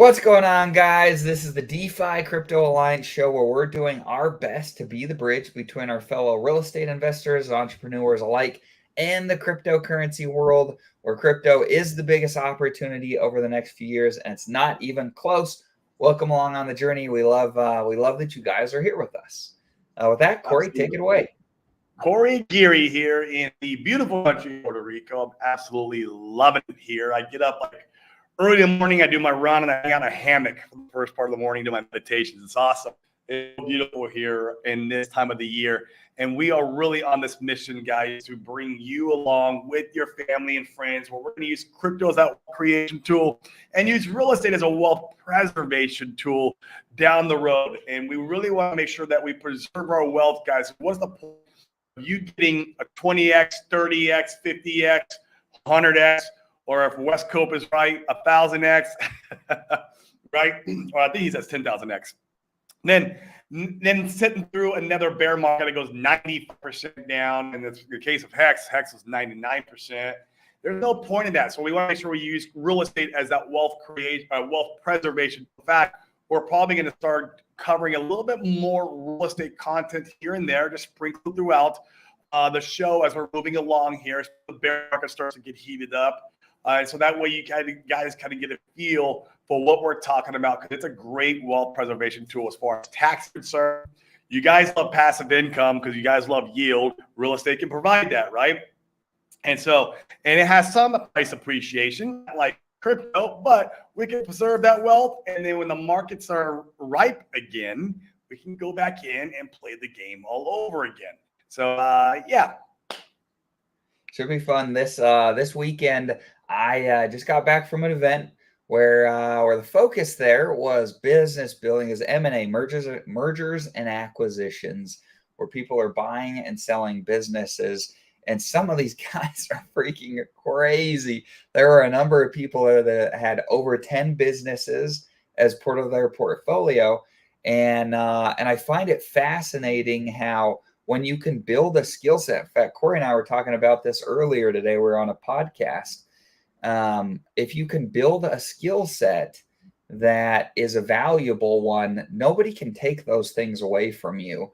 What's going on, guys? This is the DeFi Crypto Alliance show where we're doing our best to be the bridge between our fellow real estate investors, entrepreneurs alike, and the cryptocurrency world, where crypto is the biggest opportunity over the next few years, and it's not even close. Welcome along on the journey. We love that you guys are here with us. With that, Corey, Absolutely. take it away. Corey Geary here in the beautiful country of Puerto Rico. I'm absolutely loving it here. I get up like early in the morning. I do my run and I hang out in a hammock for the first part of the morning, do my meditations. It's awesome. It's beautiful here in this time of the year. And we are really on this mission, guys, to bring you along with your family and friends, where we're going to use crypto as that wealth creation tool and use real estate as a wealth preservation tool down the road. And we really want to make sure that we preserve our wealth, guys. What's the point of you getting a 20x, 30x, 50x, 100x, or if West Cope is right, 1,000x, right? Or I think he says 10,000x. Then sitting through another bear market that goes 90% down, and it's the case of Hex. Hex was 99%. There's no point in that. So we want to make sure we use real estate as that wealth preservation. In fact, we're probably going to start covering a little bit more real estate content here and there, just sprinkled throughout the show as we're moving along here. So the bear market starts to get heated up. So that way you guys kind of get a feel for what we're talking about, because it's a great wealth preservation tool as far as tax concerned. You guys love passive income because you guys love yield. Real estate can provide that, right? And it has some price appreciation like crypto, but we can preserve that wealth. And then when the markets are ripe again, we can go back in and play the game all over again. So, yeah. Should be fun this weekend. I just got back from an event where the focus there was business building, as M&A, mergers and acquisitions, where people are buying and selling businesses. And some of these guys are freaking crazy. There were a number of people there that had over 10 businesses as part of their portfolio, and I find it fascinating how when you can build a skill set. In fact, Corey and I were talking about this earlier today. We were on a podcast. If you can build a skill set that is a valuable one, nobody can take those things away from you.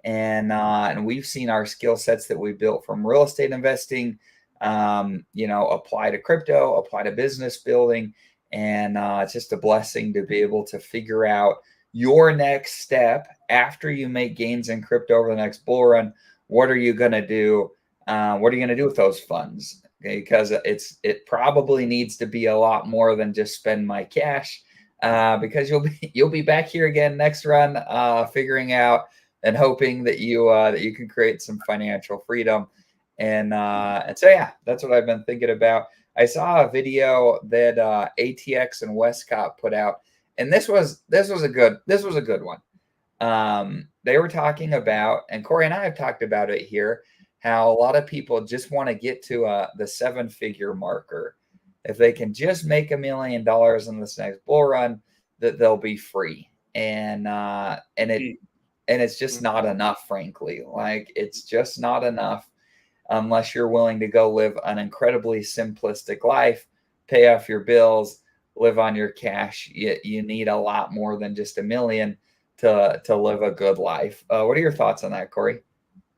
And we've seen our skill sets that we built from real estate investing, apply to crypto, apply to business building. And it's just a blessing to be able to figure out your next step after you make gains in crypto over the next bull run. What are you going to do? What are you going to do with those funds? Okay, because it probably needs to be a lot more than just spend my cash, because you'll be back here again next run, figuring out and hoping that you can create some financial freedom. And so yeah, that's what I've been thinking about. I saw a video that ATX and Westcott put out, and this was a good one. They were talking about, and Corey and I have talked about it here, how a lot of people just want to get to the 7-figure marker. If they can just make $1 million in this next bull run, that they'll be free. And it's just not enough, frankly. Like, it's just not enough unless you're willing to go live an incredibly simplistic life, pay off your bills, live on your cash. You need a lot more than just $1 million to live a good life. What are your thoughts on that, Corey?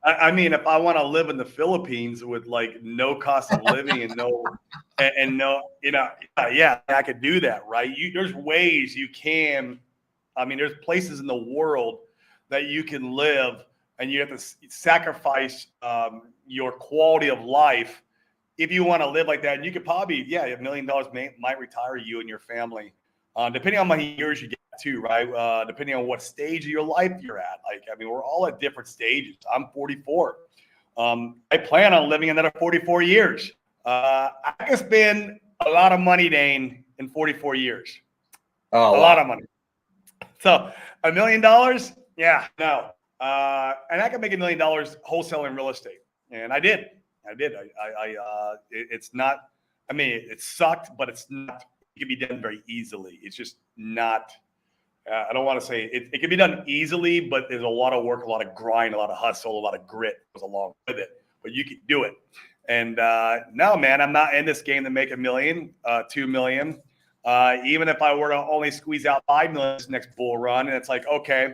I mean, if I want to live in the Philippines with like no cost of living and no, yeah, I could do that, right? There's ways you can. I mean, there's places in the world that you can live, and you have to sacrifice your quality of life if you want to live like that. And you could probably, $1 million might retire you and your family, depending on how many years you get too, right? Depending on what stage of your life you're at. Like, I mean, we're all at different stages. I'm 44. I plan on living another 44 years. I can spend a lot of money, Dane, in 44 years. Oh, a lot of money. So $1 million, yeah, no. And I can make $1 million wholesaling real estate, and I did. It's not. I mean, it sucked, but it's not. It can be done very easily. It's just not. I don't want to say it can be done easily, but there's a lot of work, a lot of grind, a lot of hustle, a lot of grit goes along with it. But you can do it. And no, man, I'm not in this game to make $1 million, $2 million. Even if I were to only squeeze out 5 million this next bull run, and it's like, okay,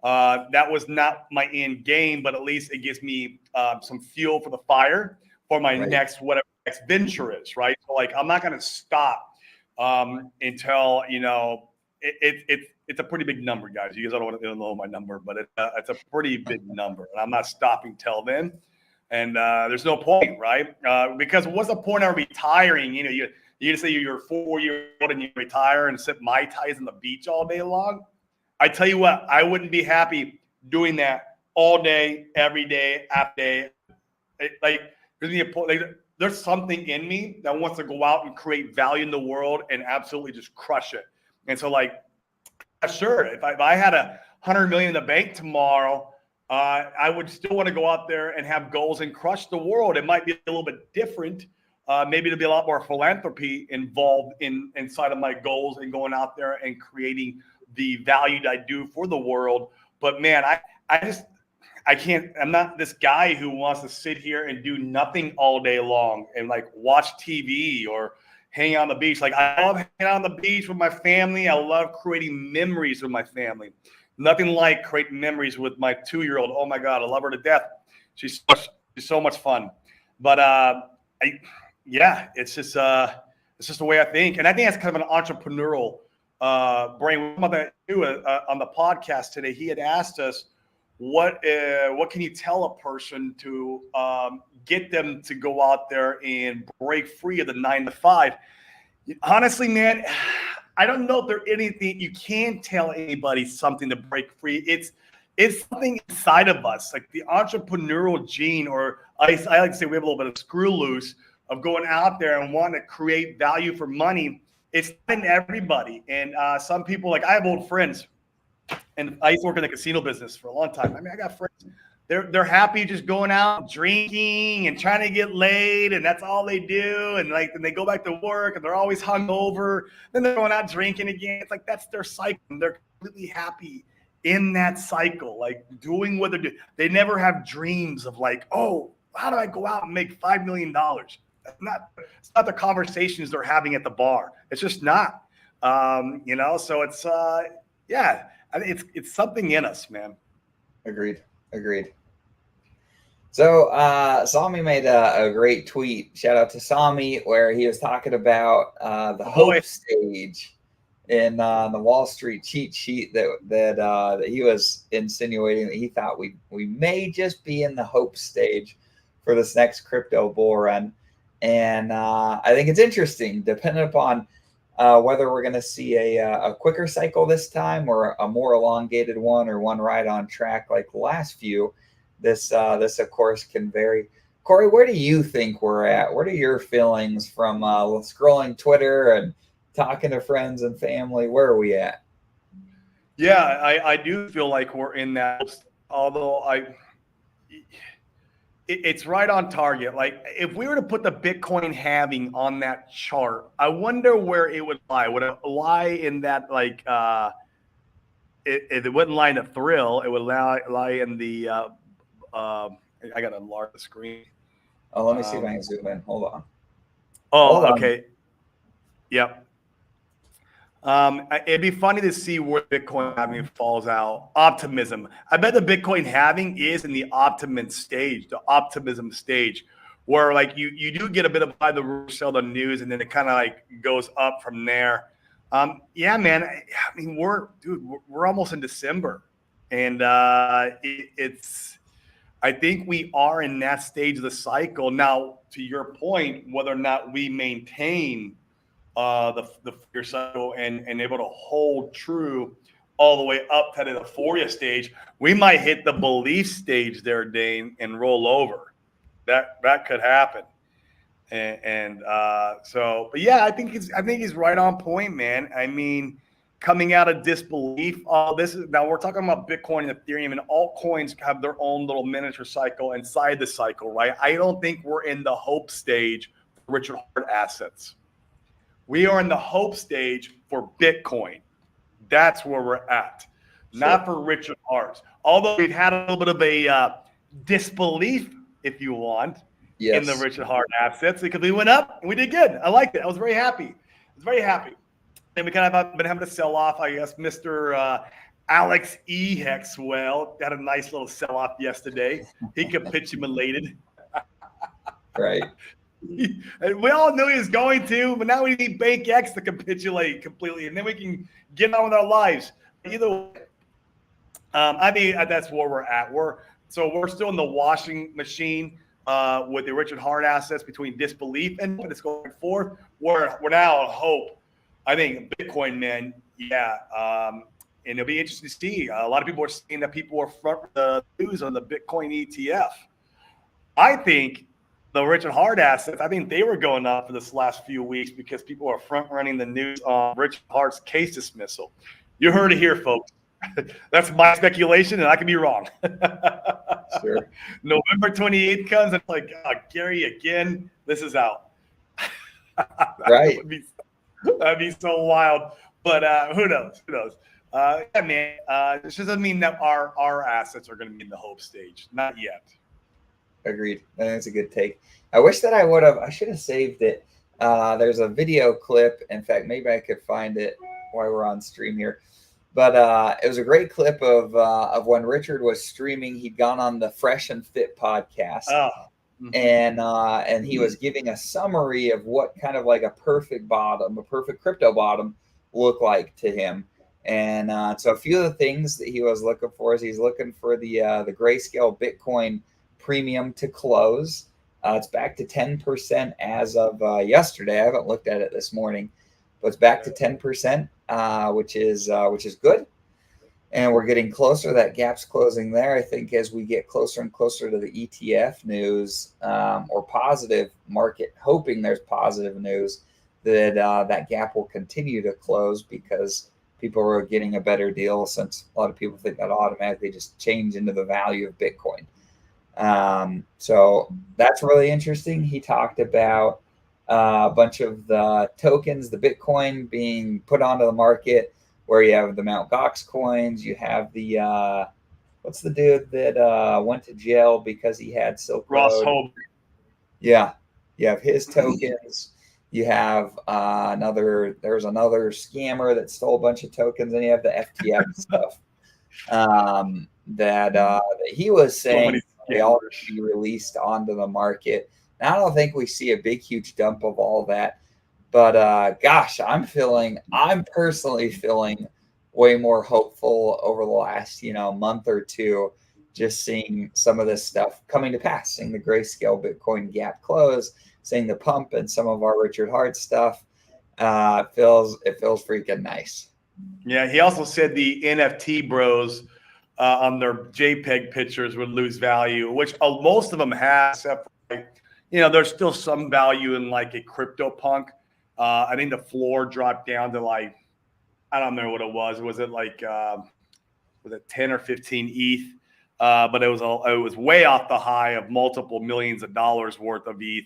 that was not my end game, but at least it gives me some fuel for the fire for my Right. whatever next venture is, right? So like, I'm not going to stop until, it's a pretty big number, guys. You guys don't want to know my number, but it's a pretty big number, and I'm not stopping till then. And there's no point, right? Because what's the point of retiring? You say you're 4-year-old and you retire and sip Mai Tais on the beach all day long. I tell you what, I wouldn't be happy doing that all day, every day, after day. There's something in me that wants to go out and create value in the world and absolutely just crush it. And so, like, sure, if I had $100 million in the bank tomorrow, I would still want to go out there and have goals and crush the world. It might be a little bit different. Maybe there'll be a lot more philanthropy involved inside of my goals and going out there and creating the value that I do for the world. But man, I can't, I'm not this guy who wants to sit here and do nothing all day long and like watch TV or hang out on the beach. Like, I love hanging out on the beach with my family. I love creating memories with my family. Nothing like creating memories with my 2-year-old. Oh my God, I love her to death. She's so much fun. But it's just the way I think. And I think that's kind of an entrepreneurial brain. About that too, on the podcast today, he had asked us, what can you tell a person to get them to go out there and break free of the 9 to 5? Honestly, man, I don't know if there's anything you can tell anybody something to break free. It's something inside of us, like the entrepreneurial gene, or I like to say we have a little bit of screw loose of going out there and wanting to create value for money. It's in everybody. And some people, like, I have old friends, and I used to work in the casino business for a long time. I mean, I got friends. They're happy just going out drinking and trying to get laid, and that's all they do. And like, then they go back to work and they're always hungover. Then they're going out drinking again. It's like, that's their cycle. They're completely happy in that cycle, like doing what they're doing. They never have dreams of like, oh, how do I go out and make $5 million? It's not the conversations they're having at the bar. It's just not. So it's I think it's something in us, man. Agreed. So Sami made a great tweet. Shout out to Sami, where he was talking about the hope stage in the Wall Street cheat sheet that he was insinuating that he thought we may just be in the hope stage for this next crypto bull run. And I think it's interesting, depending upon whether we're going to see a quicker cycle this time or a more elongated one, or one right on track like the last few. This of course can vary. Corey, where do you think we're at? What are your feelings from scrolling Twitter and talking to friends and family? Where are we at? Yeah, I do feel like we're in that, although it's right on target. Like, if we were to put the Bitcoin halving on that chart, I wonder where it would lie. Would it lie in that, like, it wouldn't lie in the thrill. It would lie in the, I got to enlarge the screen. Oh, let me see if I can zoom in. Hold on. Okay. Yep. It'd be funny to see where Bitcoin halving falls out. Optimism. I bet the Bitcoin halving is in the optimism stage, where like you do get a bit of buy the rumor, sell the news, and then it kind of like goes up from there. Yeah, man. I mean, we're almost in December, and I think we are in that stage of the cycle now. To your point, whether or not we maintain the fear cycle and able to hold true all the way up to the euphoria stage, we might hit the belief stage there, Dane, and roll over. That could happen. But yeah, I think he's right on point, man. I mean, coming out of disbelief, now we're talking about Bitcoin and Ethereum, and altcoins have their own little miniature cycle inside the cycle, right? I don't think we're in the hope stage for Richard Hart assets. We are in the hope stage for Bitcoin. That's where we're at, not for Richard Hart. Although we've had a little bit of a disbelief, if you want, in the Richard Hart assets, because we went up and we did good. I liked it. I was very happy. And we kind of been having to sell off, I guess. Mr. Alex E. Hexwell had a nice little sell off yesterday. He capitulated. Right. And we all knew he was going to, but now we need Bank X to capitulate completely, and then we can get on with our lives. Either way, I mean, that's where we're at. We're still in the washing machine with the Richard Hart assets between disbelief and it's going forth. We're now hope. I think Bitcoin, man, yeah. And it'll be interesting to see. A lot of people are saying that people are front the news on the Bitcoin ETF. I think the Richard Hart assets, I think they were going up for this last few weeks because people are front running the news on Richard Hart's case dismissal. You heard it here, folks. That's my speculation, and I can be wrong. Sure. November 28th comes, and it's like, oh, Gary, again, this is out. Right. That'd be so wild. But who knows? Who knows? Yeah, man. This doesn't mean that our assets are going to be in the hope stage. Not yet. Agreed. That's a good take. I wish that I should have saved it. There's a video clip. In fact, maybe I could find it while we're on stream here. But it was a great clip of when Richard was streaming. He'd gone on the Fresh and Fit podcast. Oh. And he was giving a summary of what kind of like a perfect crypto bottom looked like to him. And so a few of the things that he was looking for is he's looking for the Grayscale Bitcoin premium to close. It's back to 10% as of yesterday. I haven't looked at it this morning, but it's back to 10%, which is good. And we're getting closer. That gap's closing there. I think as we get closer and closer to the ETF news or positive market, hoping there's positive news that that gap will continue to close because people are getting a better deal, since a lot of people think that automatically just change into the value of Bitcoin. So that's really interesting. He talked about a bunch of the tokens, the Bitcoin being put onto the market, where you have the Mt. Gox coins, you have the what's the dude that went to jail because he had Silk Road? Ross Hope. Yeah, you have his tokens. You have there's another scammer that stole a bunch of tokens, and you have the FTX stuff that he was saying they all should be released onto the market. Now, I don't think we see a big, huge dump of all that. But gosh, I'm personally feeling way more hopeful over the last, month or two, just seeing some of this stuff coming to pass, seeing the Grayscale Bitcoin gap close, seeing the pump and some of our Richard Hart stuff. It feels freaking nice. Yeah, he also said the NFT bros on their JPEG pictures would lose value, which most of them have, except for, there's still some value in like a CryptoPunk. I think the floor dropped down to like, I don't remember what it was. Was it like, was it 10 or 15 ETH? But it was way off the high of multiple millions of dollars worth of ETH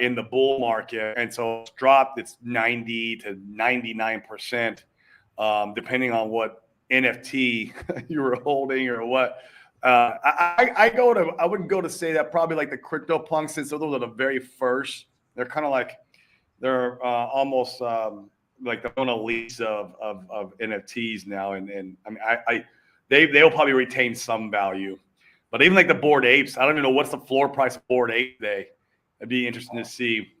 in the bull market. And so it's dropped, it's 90 to 99%, depending on what NFT you were holding or what. I wouldn't go to say that probably like the CryptoPunks, since those are the very first. They're kind of like, they're almost like the Mona Lisa of NFTs now, and I mean, they'll probably retain some value, but even like the Bored Apes, I don't even know what's the floor price of Bored Ape today. It'd be interesting to see,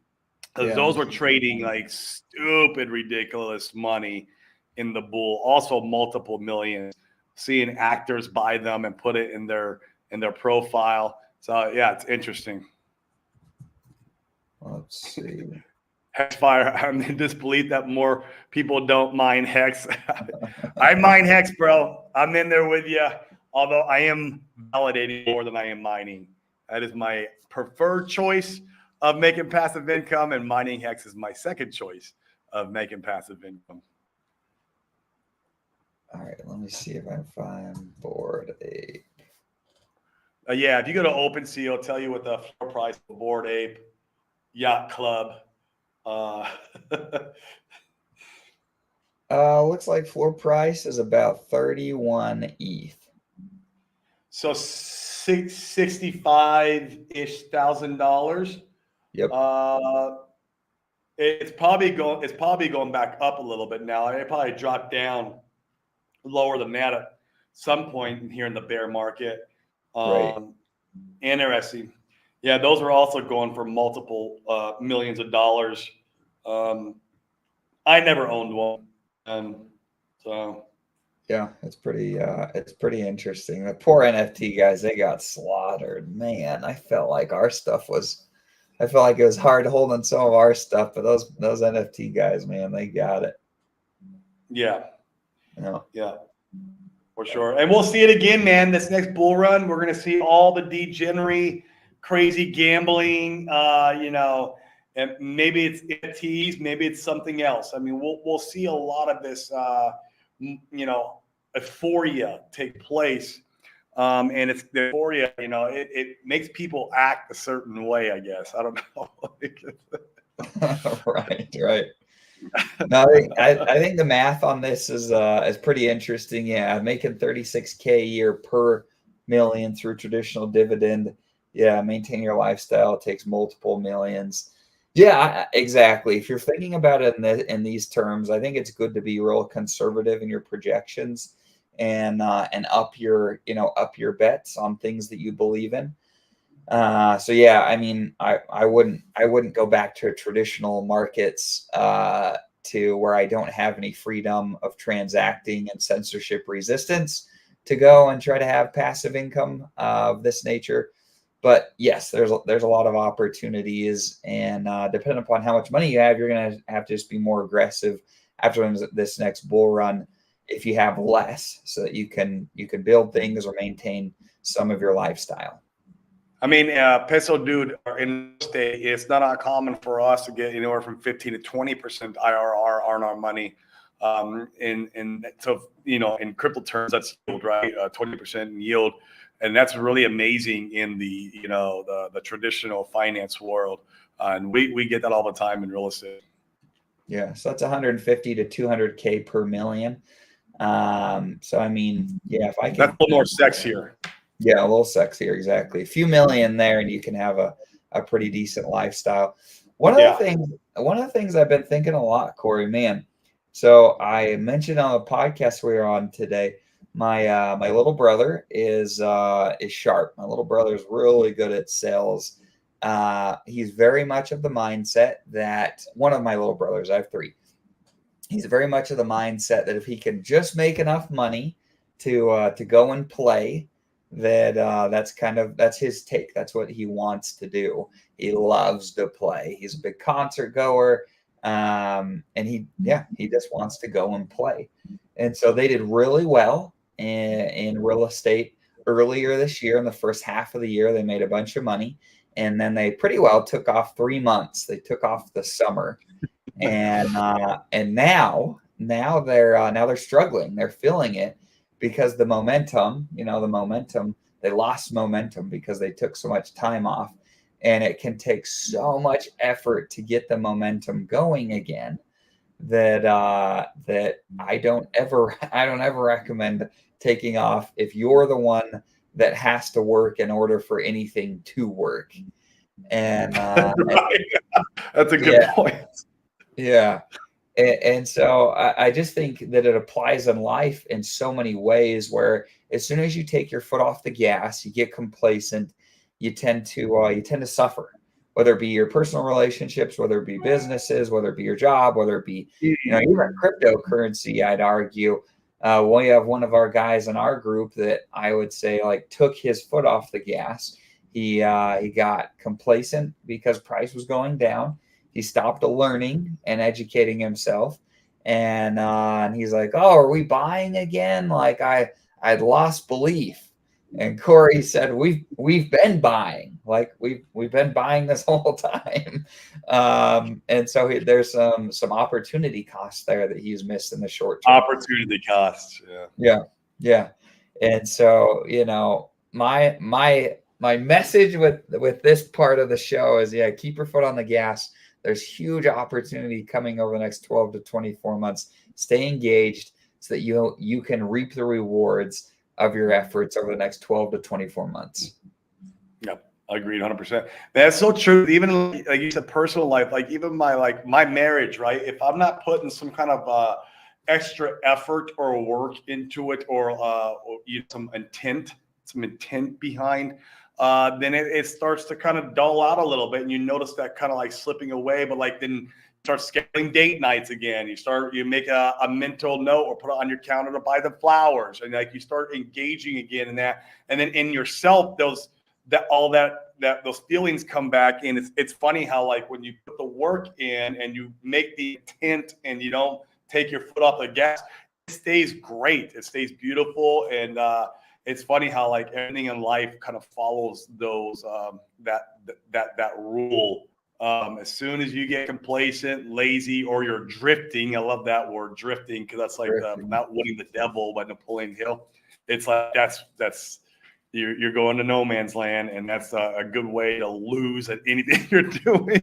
because those were trading like stupid, ridiculous money in the bull, also multiple millions. Seeing actors buy them and put it in their profile. So yeah, it's interesting. Let's see. Hexfire, I'm in disbelief that more people don't mine Hex. I mine Hex, bro. I'm in there with you. Although I am validating more than I am mining. That is my preferred choice of making passive income, and mining Hex is my second choice of making passive income. All right, let me see if I find Bored Ape. Yeah, if you go to OpenSea, it'll tell you what the floor price of Bored Ape Yacht Club. Looks like floor price is about 31 ETH. So $65,000-ish. Yep. It's probably going back up a little bit now. It probably dropped down lower than that at some point here in the bear market. Right. Interesting. Yeah, those are also going for multiple millions of dollars. I never owned one, so Yeah, it's pretty interesting. The poor NFT guys, they got slaughtered. Man, I felt like it was hard holding some of our stuff, but those NFT guys, man, they got it. yeah, You know. yeah. For sure. And we'll see it again, man. This next bull run, we're going to see all the degenerate, crazy gambling, and maybe it's NFTs, maybe it's something else. I mean, we'll see a lot of this, euphoria take place. And it's the euphoria, it makes people act a certain way, I guess. I don't know. Right. No, I think the math on this is pretty interesting. Yeah, making 36K a year per million through traditional dividend. Yeah, maintaining your lifestyle takes multiple millions. Yeah, exactly. If you're thinking about it in these terms, I think it's good to be real conservative in your projections and up your bets on things that you believe in. So yeah, I mean, I wouldn't go back to traditional markets to where I don't have any freedom of transacting and censorship resistance to go and try to have passive income of this nature. But yes, there's a lot of opportunities, and depending upon how much money you have, you're gonna have to just be more aggressive after this next bull run if you have less, so that you can build things or maintain some of your lifestyle. I mean, peso dude, in real estate, it's not uncommon for us to get anywhere from 15 to 20% IRR on our money. So in crypto terms, that's yield, right? 20% in yield, and that's really amazing in the traditional finance world. And we get that all the time in real estate. Yeah, so that's 150 to 200K per million. So I mean, yeah, if I That's can, a little more sexier. yeah, a little sexier, exactly. A few million there, and you can have a pretty decent lifestyle. Yeah. One of the things I've been thinking a lot, Corey, man. So I mentioned on the podcast we were on today, my little brother is sharp. My little brother is really good at sales. He's very much of the mindset that one of my little brothers, I have three. He's very much of the mindset that if he can just make enough money to go and play, that's his take. That's what he wants to do. He loves to play. He's a big concert goer, and he just wants to go and play. And so they did really well in real estate earlier this year. In the first half of the year, they made a bunch of money, and then they pretty well took off 3 months. They took off the summer, and now they're struggling. They're feeling it because the momentum, they lost momentum because they took so much time off, and it can take so much effort to get the momentum going again that I don't ever recommend taking off if you're the one that has to work in order for anything to work. And Right. That's a good yeah, point. yeah. And so I just think that it applies in life in so many ways where as soon as you take your foot off the gas, you get complacent, you tend to suffer, whether it be your personal relationships, whether it be businesses, whether it be your job, whether it be, even cryptocurrency. I'd argue we have one of our guys in our group that I would say like took his foot off the gas. He got complacent because price was going down. He stopped learning and educating himself, and he's like, "Oh, are we buying again?" Like I'd lost belief. And Corey said, "We've been buying, like we've been buying this whole time." And so there's some opportunity costs there that he's missed in the short term. Opportunity costs. Yeah. Yeah, yeah. And so, my message with this part of the show is, yeah, keep your foot on the gas. There's huge opportunity coming over the next 12 to 24 months. Stay engaged so that you can reap the rewards of your efforts over the next 12 to 24 months. Yep. Agreed, 100%. That's so true. Even like you said, personal life, like even my marriage, right? If I'm not putting some kind of extra effort or work into it, or some intent behind, then it starts to kind of dull out a little bit, and you notice that kind of like slipping away. But like then you start scheduling date nights again. You make a mental note or put it on your calendar to buy the flowers, and like you start engaging again in that, and then in yourself those feelings come back. And it's funny how like when you put the work in and you make the intent and you don't take your foot off the gas, it stays great, it stays beautiful. And it's funny how like everything in life kind of follows those that rule. As soon as you get complacent, lazy, or you're drifting, I love that word, drifting, because that's like not winning the devil by Napoleon Hill. It's like that's you're going to no man's land, and that's a good way to lose at anything you're doing.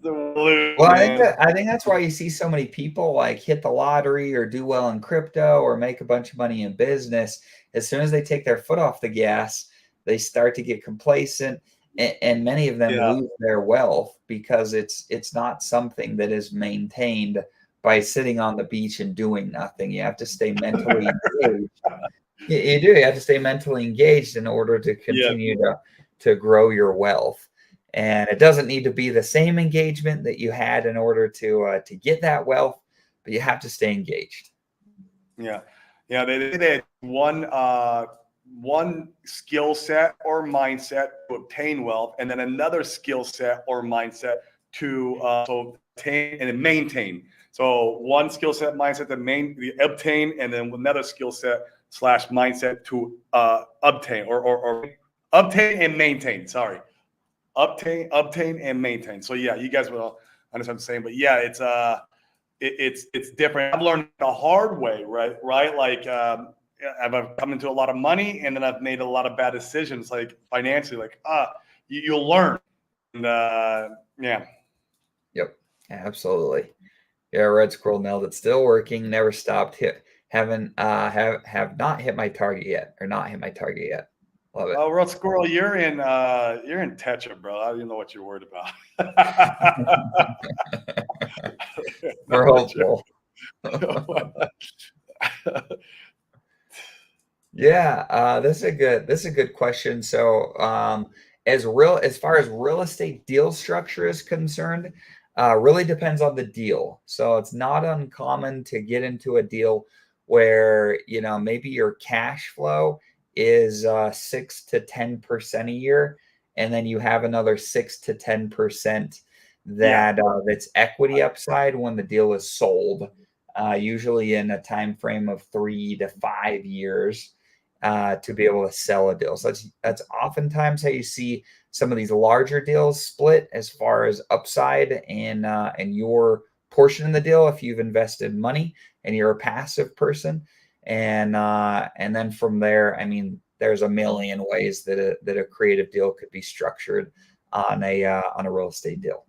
Well, I think that's why you see so many people like hit the lottery or do well in crypto or make a bunch of money in business. As soon as they take their foot off the gas, they start to get complacent, and many of them lose their wealth because it's not something that is maintained by sitting on the beach and doing nothing. You have to stay mentally engaged. You do. You have to stay mentally engaged in order to continue to grow your wealth. And it doesn't need to be the same engagement that you had in order to get that wealth, but you have to stay engaged. Yeah. They had one skill set or mindset to obtain wealth, and then another skill set or mindset to obtain and maintain. So one skill set mindset to obtain, and then another skill set / mindset to obtain or obtain and maintain. Sorry. Obtain and maintain. So yeah, you guys will understand what I'm saying. But yeah, it's different. I've learned the hard way, right? Like I've come into a lot of money, and then I've made a lot of bad decisions, like financially. Like you'll learn. And yeah. Yep, absolutely. Yeah, Red Squirrel nailed it. Still working. Never stopped. Haven't have not hit my target yet, or not hit my target yet. Love it. Oh, Red Squirrel, you're in Tetra, bro. I don't know what you're worried about. We're hopeful. Yeah, this is a good question. So, as far as real estate deal structure is concerned, really depends on the deal. So it's not uncommon to get into a deal where maybe your cash flow is 6 to 10% a year, and then you have another 6 to 10% that's equity upside when the deal is sold, usually in a time frame of 3 to 5 years, to be able to sell a deal. So that's oftentimes how you see some of these larger deals split as far as upside and your portion in the deal if you've invested money and you're a passive person. And then from there, I mean, there's a million ways that a creative deal could be structured on a real estate deal.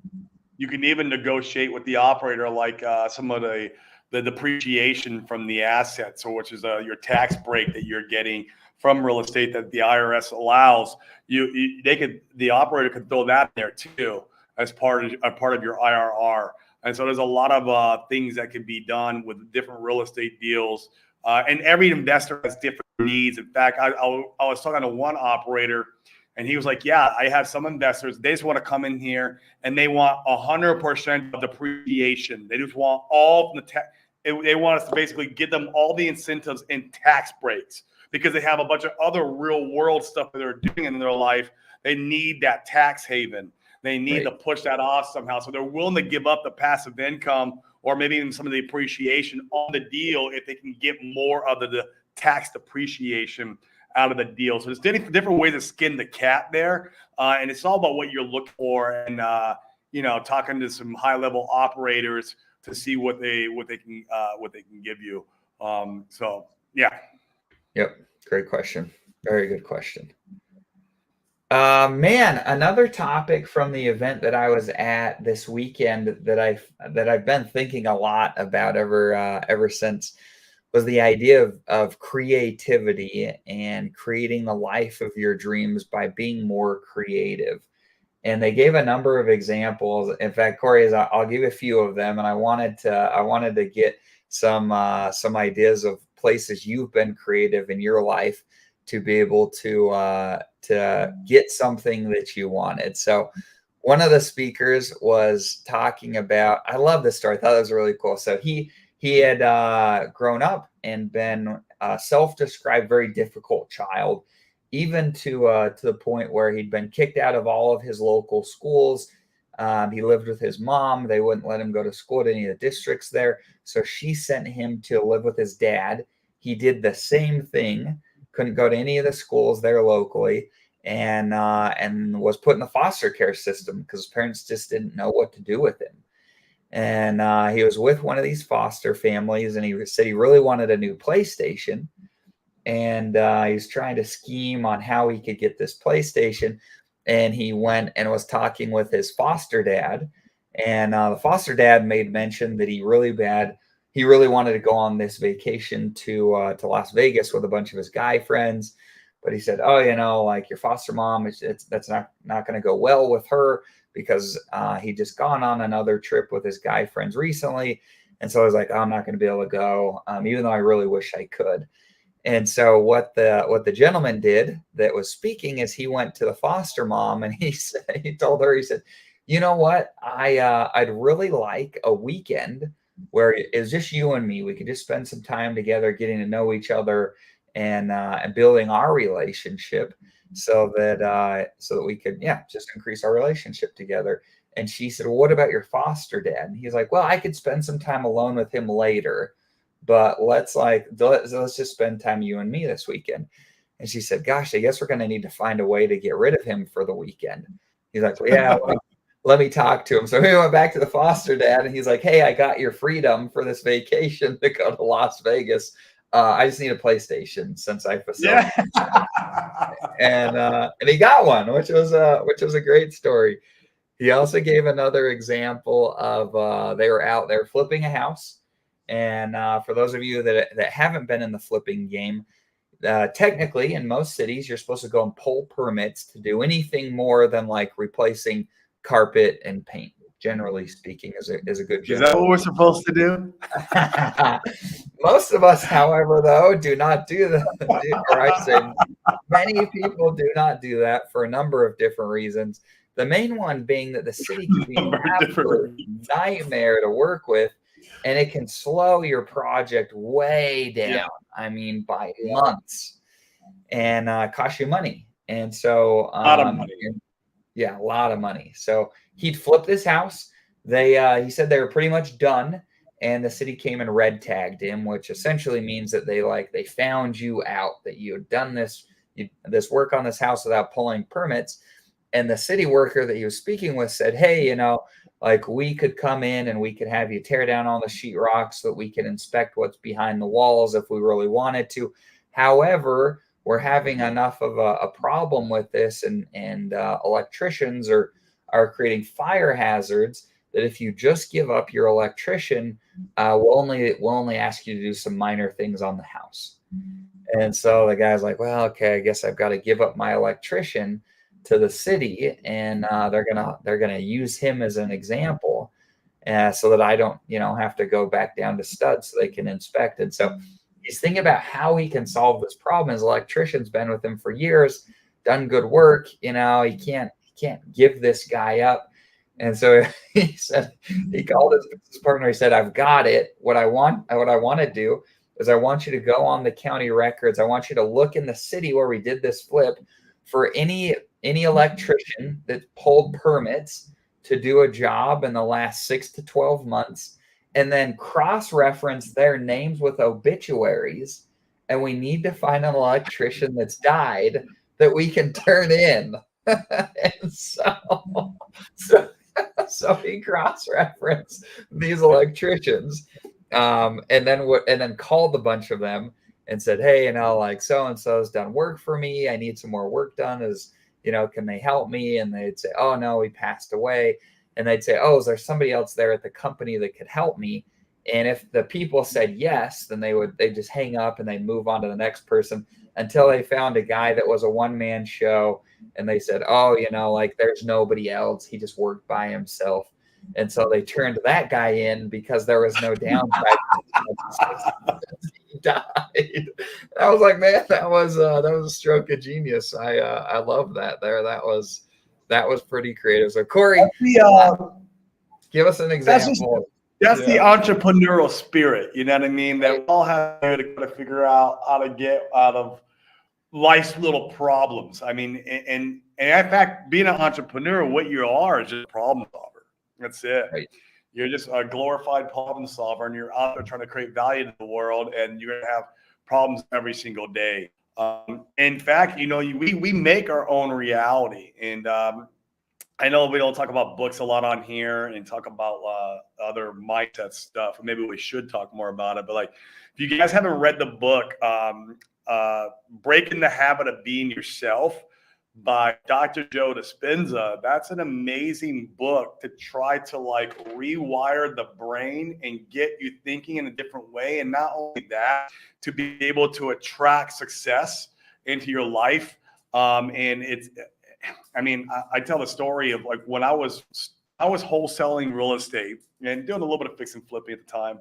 You can even negotiate with the operator, like some of the depreciation from the assets, or which is your tax break that you're getting from real estate that the IRS allows. The operator could throw that in there too as part of your IRR. And so there's a lot of things that can be done with different real estate deals. And every investor has different needs. In fact, I was talking to one operator, and he was like, yeah, I have some investors, they just want to come in here and they want 100% of depreciation. They just want all the they want us to basically give them all the incentives and tax breaks, because they have a bunch of other real world stuff that they're doing in their life. They need that tax haven. They need to push that off somehow. So they're willing to give up the passive income, or maybe even some of the appreciation on the deal, if they can get more of the tax depreciation out of the deal. So there's different ways to skin the cat there. And it's all about what you're looking for, and talking to some high level operators to see what they can give you. So yeah. Yep. Great question. Very good question. Man, another topic from the event that I was at this weekend that I've been thinking a lot about ever since was the idea of creativity and creating the life of your dreams by being more creative. And they gave a number of examples. In fact, Corey, I'll give a few of them, and I wanted to get some ideas of places you've been creative in your life to be able to get something that you wanted. So one of the speakers was talking about, I love this story. I thought it was really cool. So he had grown up and been a self-described very difficult child, even to the point where he'd been kicked out of all of his local schools. He lived with his mom. They wouldn't let him go to school at any of the districts there. So she sent him to live with his dad. He did the same thing, couldn't go to any of the schools there locally, and was put in the foster care system because his parents just didn't know what to do with him. And he was with one of these foster families, and he said he really wanted a new PlayStation, and he was trying to scheme on how he could get this PlayStation. And he went and was talking with his foster dad, and the foster dad made mention that he really wanted to go on this vacation to Las Vegas with a bunch of his guy friends. But he said, "Oh, like your foster mom, that's not going to go well with her because he just gone on another trip with his guy friends recently." And so I was like, "Oh, I'm not going to be able to go, even though I really wish I could." And so what the gentleman did that was speaking is he went to the foster mom, and he told her, he said, "You know what? I'd really like a weekend where it's just you and me. We could just spend some time together, getting to know each other, and building our relationship, so that we could, yeah, just increase our relationship together." And she said, "Well, what about your foster dad?" And he's like, "Well, I could spend some time alone with him later, but let's just spend time, you and me, this weekend." And she said, "Gosh, I guess we're going to need to find a way to get rid of him for the weekend." He's like, "Well, yeah, let me talk to him." So he went back to the foster dad, and he's like, "Hey, I got your freedom for this vacation to go to Las Vegas. I just need a PlayStation since I facilitated." Yeah. And he got one, which was a great story. He also gave another example of they were out there flipping a house. And for those of you that haven't been in the flipping game, technically in most cities, you're supposed to go and pull permits to do anything more than like replacing carpet and paint. Generally speaking, is a good Is that general. what we're supposed to do? Most of us, however, though, do not do that, or I say many people do not do that for a number of different reasons. The main one being that the city can be an Number of different absolute reasons. nightmare to work with, and it can slow your project way down. Yeah. I mean, by Yeah. months, and cost you money. And so, A lot of money. yeah, a lot of money. So he'd flipped his house. He said they were pretty much done, and the city came and red tagged him, which essentially means that they found you out, that you had done this work on this house without pulling permits. And the city worker that he was speaking with said, "Hey, like we could come in and we could have you tear down all the sheetrock so that we can inspect what's behind the walls if we really wanted to. However, we're having enough of a problem with this, and electricians are creating fire hazards, that if you just give up your electrician, we'll only ask you to do some minor things on the house." And so the guy's like, "Well, okay, I guess I've got to give up my electrician to the city, and they're gonna use him as an example, so that I don't, have to go back down to studs so they can inspect." And so he's thinking about how he can solve this problem. His electrician's been with him for years, done good work. He can't give this guy up. And so he called his business partner. He said, "I've got it. What I want to do is I want you to go on the county records. I want you to look in the city where we did this flip for any electrician that pulled permits to do a job in the last 6 to 12 months, and then cross-reference their names with obituaries. And we need to find an electrician that's died that we can turn in." And so he cross-referenced these electricians, and then called a bunch of them and said, "Hey, like so and so's done work for me. I need some more work done. Can they help me?" And they'd say, "Oh no, he passed away." And they'd say, "Oh, is there somebody else there at the company that could help me?" And if the people said yes, then they just hang up and they move on to the next person until they found a guy that was a one-man show, and they said, "Oh, like there's nobody else. He just worked by himself." And so they turned that guy in because there was no downside. He died. I was like, man, that was a stroke of genius. I love that there. That was pretty creative. So Corey, give us an That's just example. that's the Yeah. entrepreneurial spirit. You know what I mean? That we all have to kind of figure out how to get out of life's little problems. I mean, and in fact, being an entrepreneur, what you are is just a problem solver. That's it. Right. You're just a glorified problem solver, and you're out there trying to create value in the world, and you're going to have problems every single day. In fact, we make our own reality, and I know we don't talk about books a lot on here and talk about other mindset stuff. Maybe we should talk more about it. But like, if you guys haven't read the book, Breaking the Habit of Being Yourself by Dr. Joe Dispenza, that's an amazing book to try to like rewire the brain and get you thinking in a different way. And not only that, to be able to attract success into your life. And I tell the story of like when I was wholesaling real estate and doing a little bit of fix and flipping at the time.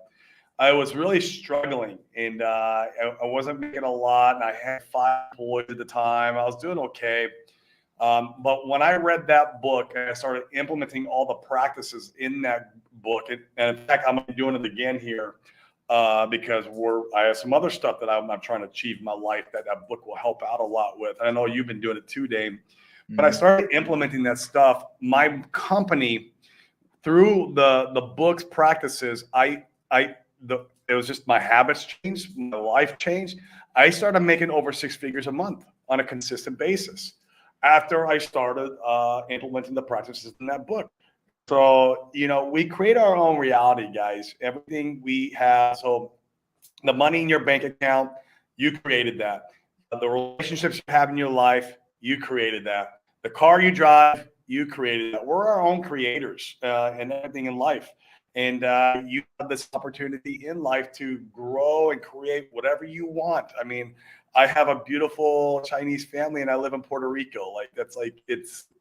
I was really struggling, and I wasn't making a lot, and I had 5 employees at the time. I was doing okay. But when I read that book and I started implementing all the practices in that book, and in fact, I'm doing it again here because I have some other stuff that I'm trying to achieve in my life that book will help out a lot with. I know you've been doing it too, Dave. But I started implementing that stuff. My company, through the book's practices, it was just my habits changed, my life changed. I started making over 6 figures a month on a consistent basis after I started implementing the practices in that book. So, we create our own reality, guys. Everything we have. So the money in your bank account, you created that. The relationships you have in your life, you created that. The car you drive, you created that. We're our own creators and everything in life. And you have this opportunity in life to grow and create whatever you want. I mean, I have a beautiful Chinese family and I live in Puerto Rico.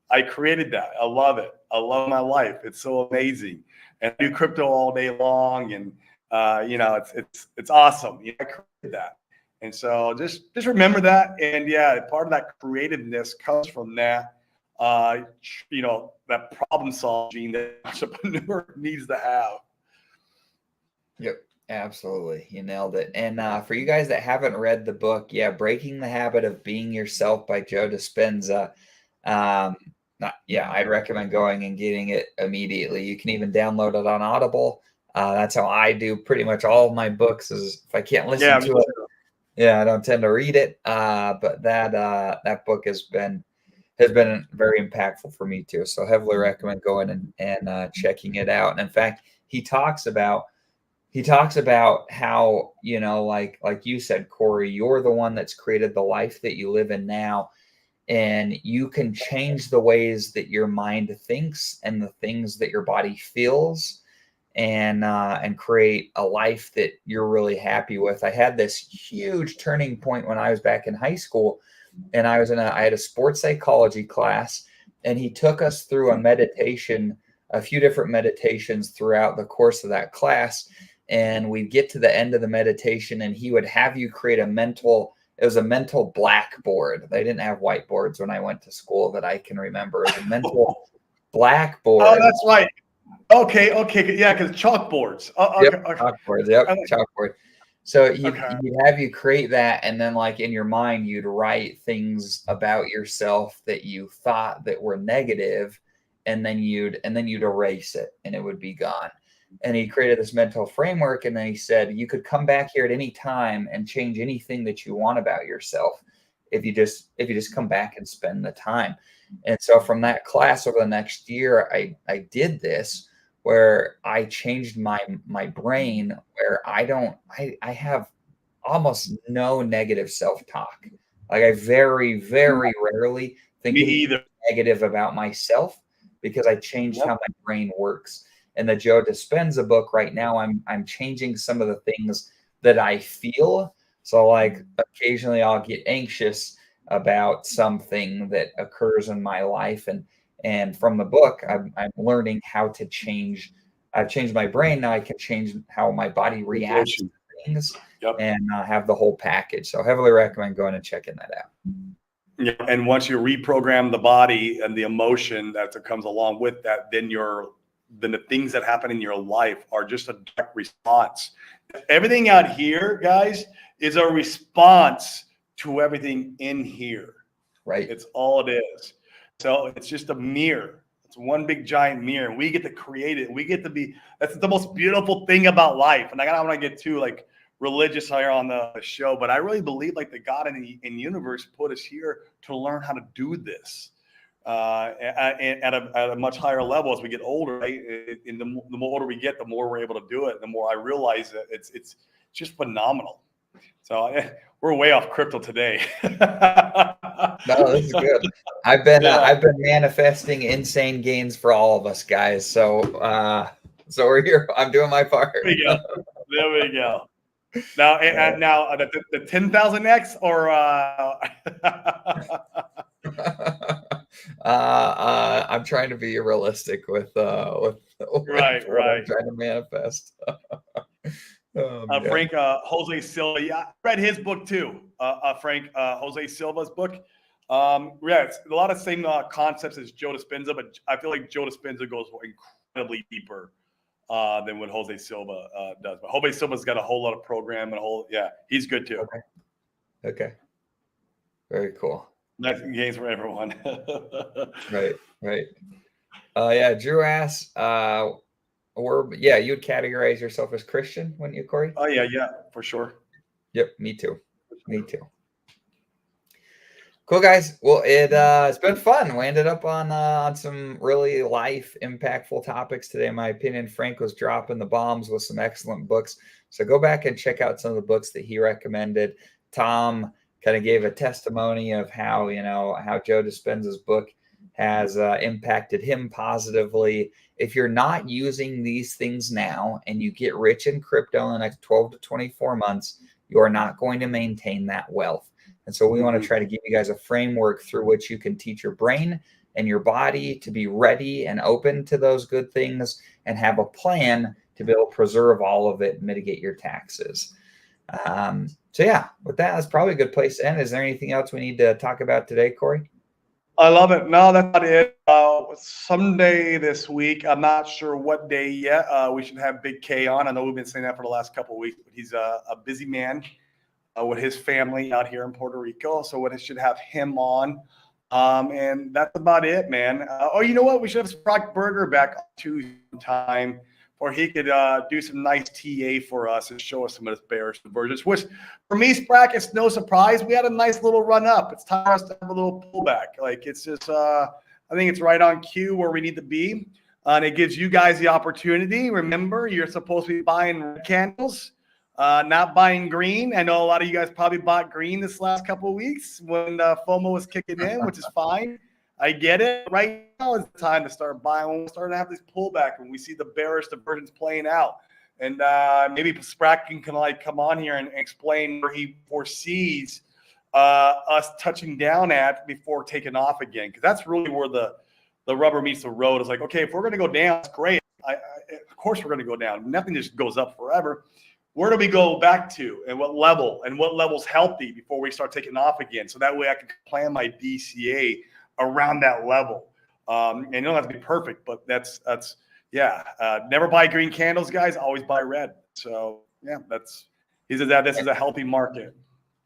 I created that. I love it. I love my life. It's so amazing. And I do crypto all day long. And, it's awesome. I created that. And so just remember that. And yeah, part of that creativeness comes from that. That problem solving that entrepreneur needs to have. Yep, absolutely. You nailed it. And for you guys that haven't read the book, Breaking the Habit of Being Yourself by Joe Dispenza. I'd recommend going and getting it immediately. You can even download it on Audible. That's how I do pretty much all of my books. Is if I can't listen to it, I don't tend to read it. But that book has been very impactful for me too. So heavily recommend going and checking it out. And in fact, he talks about how, like you said, Corey, you're the one that's created the life that you live in now. And you can change the ways that your mind thinks and the things that your body feels and create a life that you're really happy with. I had this huge turning point when I was back in high school. And I had a sports psychology class, and he took us through a few different meditations throughout the course of that class. And we'd get to the end of the meditation, and he would have you create it was a mental blackboard. They didn't have whiteboards when I went to school that I can remember. It was a mental blackboard. Oh, that's right. Okay. Yeah, because chalkboards. Okay. Chalkboards. Yep, chalkboard. So he'd have you create that, and then like in your mind, you'd write things about yourself that you thought that were negative, and then you'd erase it, and it would be gone. And he created this mental framework, and then he said you could come back here at any time and change anything that you want about yourself if you just come back and spend the time. And so from that class over the next year, I did this, where I changed my brain, where I have almost no negative self-talk. Like I very, very rarely think negative about myself, because I changed how my brain works. in the Joe Dispenza book right now, I'm changing some of the things that I feel. So like occasionally I'll get anxious about something that occurs in my life, and from the book I'm learning how to change. I've changed my brain. Now I can change how my body reacts to things, Yep. and have the whole package. So heavily recommend going and checking that out. Yeah, and once you reprogram the body and the emotion that comes along with that, then the things that happen in your life are just a direct response. Everything out here, guys, is a response to everything in here. Right. It's all it is. So it's just a mirror. It's one big giant mirror. We get to create it. We get to be. That's the most beautiful thing about life. And I don't want to get too like religious here on the show, but I really believe like the God in the universe put us here to learn how to do this at a much higher level as we get older. Right? And the more older we get, the more we're able to do it. The more I realize that it's just phenomenal. So we're way off crypto today. No, this is good. I've been manifesting insane gains for all of us, guys. So we're here. I'm doing my part. There we go. There we go. Now, now the 10,000x or I'm trying to be realistic with right. I'm trying to manifest. Frank Jose Silva. Yeah, I read his book too. Frank Jose Silva's book. Yeah, it's a lot of same concepts as Joe Dispenza, but I feel like Joe Dispenza goes incredibly deeper than what Jose Silva does. But Jose Silva's got a whole lot of program and he's good too. Okay. Very cool. Nice games for everyone. Right. Yeah, Drew asks, you would categorize yourself as Christian, wouldn't you, Corey? Oh yeah, for sure. Yep, me too. Cool, guys. Well, it's been fun. We ended up on some really life impactful topics today. In my opinion, Frank was dropping the bombs with some excellent books. So go back and check out some of the books that he recommended. Tom kind of gave a testimony of how Joe Dispenza's book has impacted him positively. If you're not using these things now and you get rich in crypto in the next 12 to 24 months, you are not going to maintain that wealth. And so we want to try to give you guys a framework through which you can teach your brain and your body to be ready and open to those good things, and have a plan to be able to preserve all of it and mitigate your taxes. So yeah, with that, that's probably a good place to end. Is there anything else we need to talk about today, Corey? I love it. No, that's not it. Someday this week, I'm not sure what day yet. We should have Big K on. I know we've been saying that for the last couple of weeks, but he's a busy man with his family out here in Puerto Rico. So we should have him on. And that's about it, man. You know what? We should have Sprock Burger back on Tuesday time, or he could do some nice TA for us and show us some of his bearish divergence, which for me, Sprack, it's no surprise. We had a nice little run up. It's time for us to have a little pullback. Like it's just, I think it's right on cue where we need to be. And it gives you guys the opportunity. Remember, you're supposed to be buying red candles, not buying green. I know a lot of you guys probably bought green this last couple of weeks when FOMO was kicking in, which is fine. I get it. Right now is the time to start buying. When we're starting to have this pullback, when we see the bearish divergence playing out, and maybe Spracken can like come on here and explain where he foresees us touching down at before taking off again, because that's really where the rubber meets the road. It's like, okay, if we're going to go down, it's great. Of course we're going to go down. Nothing just goes up forever. Where do we go back to, and what level, and what level's healthy before we start taking off again? So that way I can plan my DCA around that level. And you don't have to be perfect, but that's never buy green candles, guys. Always buy red. So yeah, he says that this is a healthy market.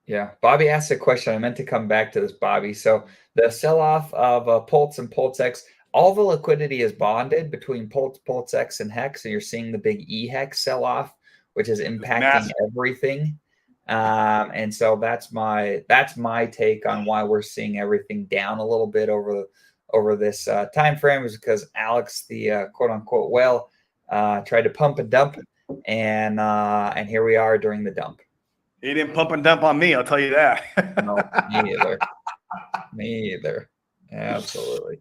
Yeah, Bobby asked a question. I meant to come back to this, Bobby. So the sell-off of Pulse and PulseX, all the liquidity is bonded between Pulse, PulseX, and Hex. So you're seeing the big EHEX sell-off, which is impacting everything. And so that's my take on why we're seeing everything down a little bit over this time frame, is because Alex, the quote unquote whale, tried to pump and dump, and here we are during the dump. He didn't pump and dump on me, I'll tell you that. No, me either. Me either. Absolutely.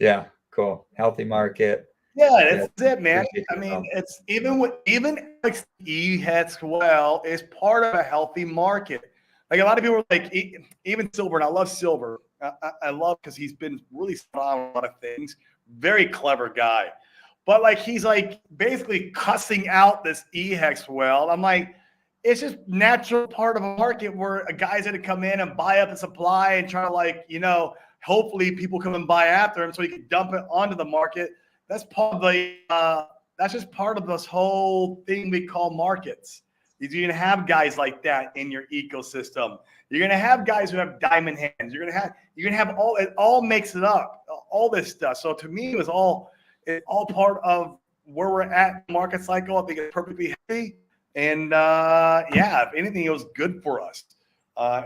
Yeah, cool. Healthy market. Yeah, Yeah, that's it, man. appreciate I your mean, help. it's even Alex E. Hetzwell is part of a healthy market. Like a lot of people are like, even Silver, and I love Silver. I love because he's been really spot on a lot of things. Very clever guy. But like he's like basically cussing out this E. Hetzwell. I'm like, it's just natural part of a market where a guy's going to come in and buy up the supply and try to like, hopefully people come and buy after him so he can dump it onto the market. That's part of the that's just part of this whole thing we call markets. You're gonna have guys like that in your ecosystem. You're gonna have guys who have diamond hands. You're gonna have all it all makes it up, all this stuff. So to me, it's all part of where we're at in the market cycle. I think it's perfectly healthy. And yeah, if anything, it was good for us.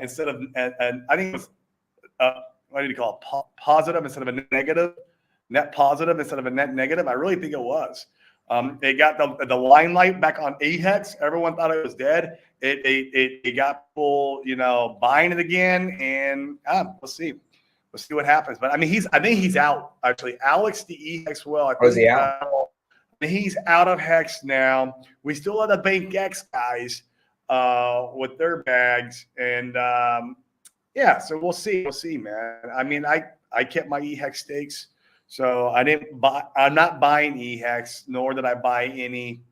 Instead of and I think it was what do you call it? Positive instead of a negative. Net positive instead of a net negative. I really think it was. It got the limelight back on AHEX. Everyone thought it was dead. It got people, buying it again, and we'll see. We'll see what happens. But I mean, I think he's out actually. Alex the EHEX well. I think Was he out? he's out of Hex now. We still have the Bank X guys with their bags, and yeah. So we'll see. We'll see, man. I mean, I kept my EHEX stakes. So I'm not buying EHEX, nor did I buy any,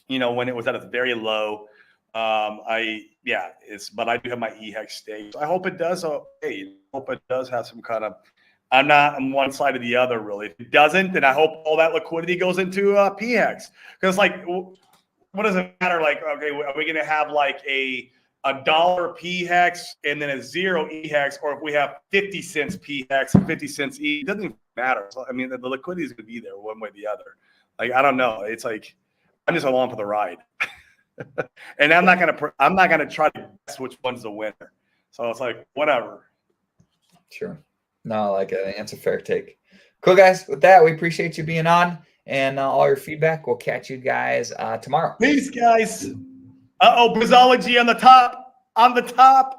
when it was at its very low. But I do have my EHEX stake. So I hope it does. I hope it does have some kind of, I'm not on one side or the other, really. If it doesn't, then I hope all that liquidity goes into PHEX. Because like, what does it matter? Like, okay, are we going to have like a dollar PHEX and then a zero EHEX, or if we have 50 cents PHEX and 50 cents E, it doesn't even matter. So, I mean, the liquidity is going to be there one way or the other. Like, I don't know. It's like, I'm just along for the ride. And I'm not going to try to guess which one's the winner. So it's like, whatever. Sure. No, I like it. I think that's a fair take. Cool, guys. With that, we appreciate you being on and all your feedback. We'll catch you guys tomorrow. Peace, guys. Brizology on the top. On the top.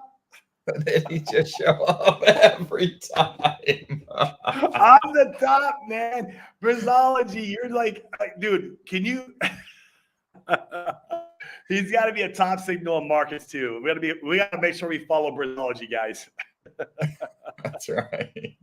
Did he just show up every time? On the top, man. Brizology. You're like, dude, can you? He's got to be a top signal in markets too. We got to make sure we follow Brizology, guys. That's right.